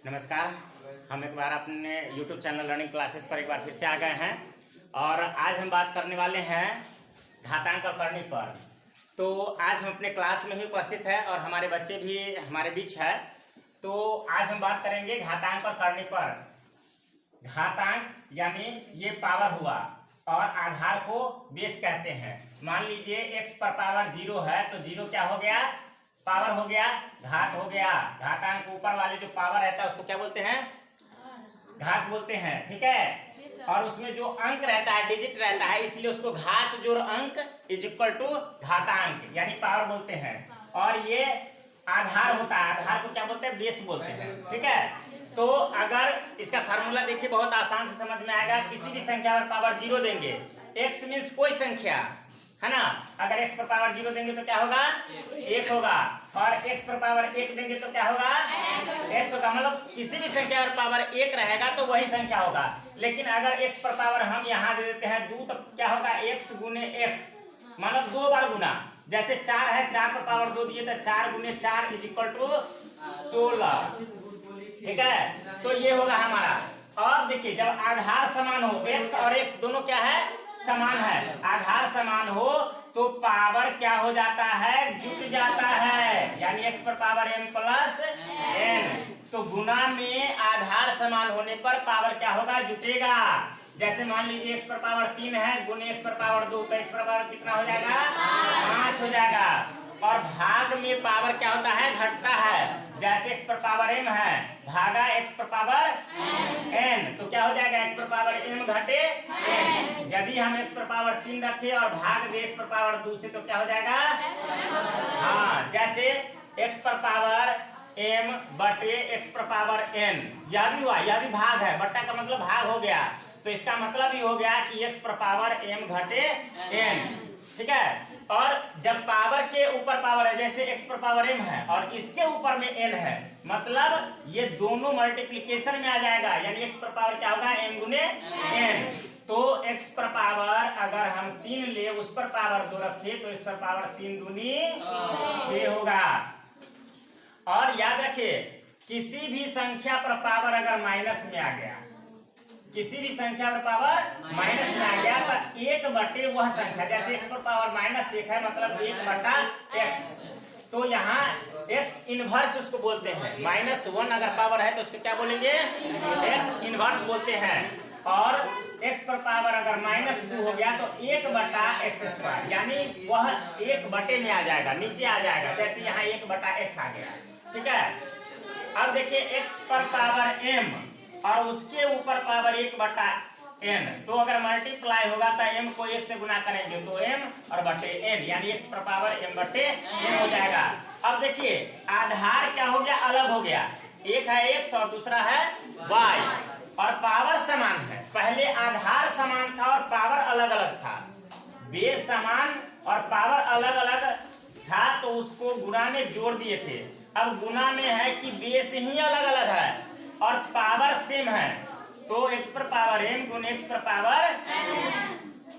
नमस्कार। हम एक बार अपने YouTube चैनल लर्निंग क्लासेस पर एक बार फिर से आ गए हैं और आज हम बात करने वाले हैं घातांक और करनी पर। तो आज हम अपने क्लास में ही उपस्थित है और हमारे बच्चे भी हमारे बीच है। तो आज हम बात करेंगे घातांक और करनी पर। घातांक यानी ये पावर हुआ और आधार को बेस कहते हैं। मान लीजिए x पर पावर 0 है तो 0 क्या हो गया, पावर हो गया, घात हो गया। घातांक ऊपर वाले जो पावर रहता है उसको क्या बोलते हैं, घात बोलते हैं। ठीक है। और उसमें जो अंक रहता है, डिजिट रहता है, इसलिए उसको घात जोड़ अंक इज इक्वल टू घातांक यानी पावर बोलते हैं। और ये आधार होता है, आधार को क्या बोलते हैं, बेस बोलते हैं। ठीक है। तो अगर इसका फार्मूला देखिए बहुत आसान से समझ में आएगा। किसी भी संख्या पर पावर 0 देंगे, x मीन्स कोई संख्या है ना। अगर x पर पावर 0 देंगे तो क्या होगा, 1 होगा। और x पर पावर 1 देंगे तो क्या होगा, x होगा। मतलब किसी भी संख्या पर पावर 1 रहेगा तो वही संख्या होगा। लेकिन अगर x पर पावर हम यहाँ दे देते हैं 2 तो क्या होगा, x गुने x, मतलब 2 बार गुना। जैसे 4 है, 4 पर पावर 2 दिए तो 4 गुने 4 इज इक्वल टू 16। ठीक है। तो ये होगा हमारा। और देखिए जब आधार समान हो, x और x दोनों क्या है, समान है। आधार समान हो तो पावर क्या हो जाता है, जुट जाता है। यानी x पर पावर m प्लस n। तो गुना में आधार समान होने पर पावर क्या होगा, जुटेगा। जैसे मान लीजिए x पर पावर 3 है गुने x पर पावर 2 तो x पर पावर कितना हो जाएगा, 5 हो जाएगा। और भाग में पावर क्या होता है, घटता है। जैसे x पर पावर m है भागा x पर पावर n तो क्या हो जाएगा, x पर पावर m घटे n। यदि हम x पर पावर 3 रखे और भाग दे x पर पावर 2 से तो क्या हो जाएगा, हाँ, जैसे x पर पावर m बटे x पर पावर n, यह भी हुआ, यह भी भाग है। बट्टा का मतलब भाग हो गया, तो इसका मतलब ही हो गया कि x पर पावर m घटे n। ठीक है। और जब पावर के ऊपर पावर है, जैसे x पर पावर m है और इसके ऊपर में n है, मतलब ये दोनों मल्टीप्लिकेशन में आ जाएगा। यानी x पर पावर क्या होगा, m गुने n। तो x पर पावर अगर हम 3 ले, उस पर पावर 2 रखे तो x पर पावर 3 दूनी 6 होगा। और याद रखिए किसी भी संख्या पर पावर अगर माइनस में आ गया, किसी भी संख्या पर पावर माइनस में आ गया तो 1 बटे वह संख्या, जैसे x पर पावर -1 है मतलब 1 बटा x। तो यहाँ x इनवर्स उसको बोलते हैं। -1 अगर पावर है तो उसको क्या बोलेंगे, x इनवर्स बोलते हैं। और x पर पावर अगर -2 हो गया तो 1 बटा x स्क्वायर, यानी वह 1 बटे में आ जाएगा, नीचे आ जाएगा। जैसे यहाँ 1 बटा x आ गया। ठीक है। अब देखिए x पर पावर m और उसके ऊपर पावर 1 बटा n, तो अगर मल्टीप्लाई होगा तो m को 1 से गुना करेंगे तो m और बटे n, यानी x पर पावर m बटे n हो जाएगा। अब देखिए आधार क्या हो गया, अलग हो गया। एक है x और दूसरा है y और पावर समान है। पहले आधार समान था और पावर अलग अलग था। बेस समान और पावर अलग अलग था तो उसको गुना में जोड़ दिए थे। अब गुना में है कि बेस ही अलग अलग है और पावर सेम है, तो x पर पावर m गुने x पर पावर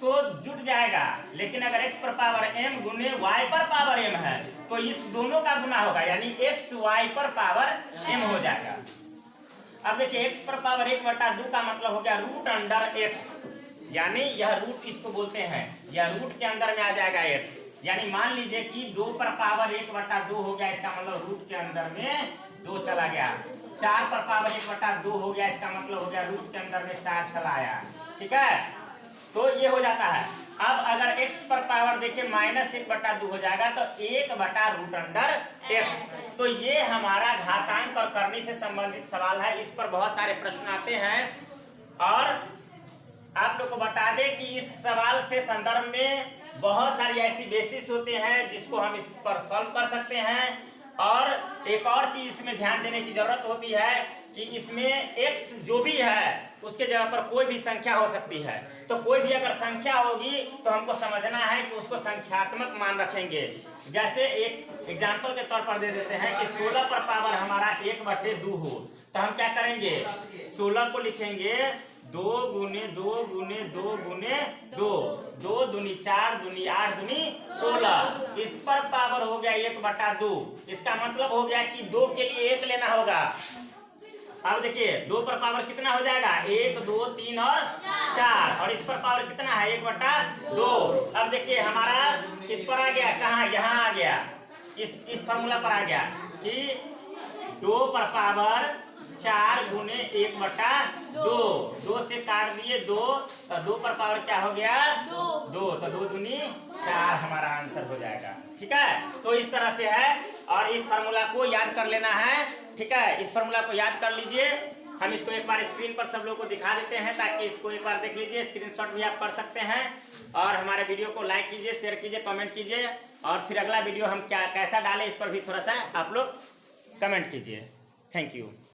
तो जुट जाएगा। लेकिन अगर x पर पावर m गुने y पर पावर m है तो इस दोनों का गुना होगा, यानी x y पर पावर m हो जाएगा। अब देखिए x पर पावर 1 बटा 2 का मतलब हो गया रूट अंडर x, यानी यह रूट इसको बोलते हैं, यह रूट के अंदर में आ जाएगा x। यानी मान लीजिए कि 2 पर पावर 1 बटा 2 हो गया, इसका मतलब रूट के अंदर में 2 चला गया। 4 पर पावर 1 बटा 2 हो गया, इसका मतलब हो गया रूट के अंदर में 4 चला आया। ठीक है। तो ये हो जाता है। अब अगर x पर पावर देखिए -1 बटा 2 हो जाएगा तो 1 बटा रूट अंडर x। तो ये हमारा घातांक और करनी से संबंधित सवाल है। इस पर बहुत सारे प्रश्न आते हैं और आप लोग को बता दें कि इस सवाल से संदर्भ में बहुत सारी ऐसी बेसिस होते हैं जिसको हम इस पर सॉल्व कर सकते हैं। और एक और चीज इसमें ध्यान देने की जरूरत होती है कि इसमें x जो भी है उसके जगह पर कोई भी संख्या हो सकती है। तो कोई भी अगर संख्या होगी तो हमको समझना है कि उसको संख्यात्मक मान रखेंगे। जैसे एक एग्जांपल के तौर पर दे देते हैं कि 16 पर पावर हमारा 1 बटे 2 हो, तो हम क्या करेंगे, 16 को लिखेंगे 2 गुने 2 गुने 2 गुने 2, 2 दूनी 4 दूनी 8 दूनी 16। इस पर पावर हो गया 1 बटा 2। इसका मतलब हो गया कि 2 के लिए 1 लेना होगा। अब देखिए 2 पर पावर कितना हो जाएगा, 1 2 3 और 4, और इस पर पावर कितना है 1/2। अब देखिए हमारा किस पर आ गया, कहाँ, यहाँ आ गया, इस फॉर्मूला पर आ गया कि 2 पर पावर 4 गुने 1/2, 2 से काट दिए 2, तो 2 पर पावर क्या हो गया 2, तो 2 दूनी 4 हमारा आंसर हो जाएगा। ठीक है, तो इस तरह से है, और इस फार्मूला को याद कर लेना है। ठीक है, इस फार्मूला को याद कर लीजिए। हम इसको एक बार स्क्रीन पर सब लोग को दिखा देते हैं ताकि इसको एक बार देख लीजिए, स्क्रीनशॉट भी आप कर सकते हैं। और हमारे वीडियो को लाइक कीजिए, शेयर कीजिए, कमेंट कीजिए, और फिर अगला वीडियो हम क्या कैसा डालें इस पर भी थोड़ा सा आप लोग कमेंट कीजिए। Thank you.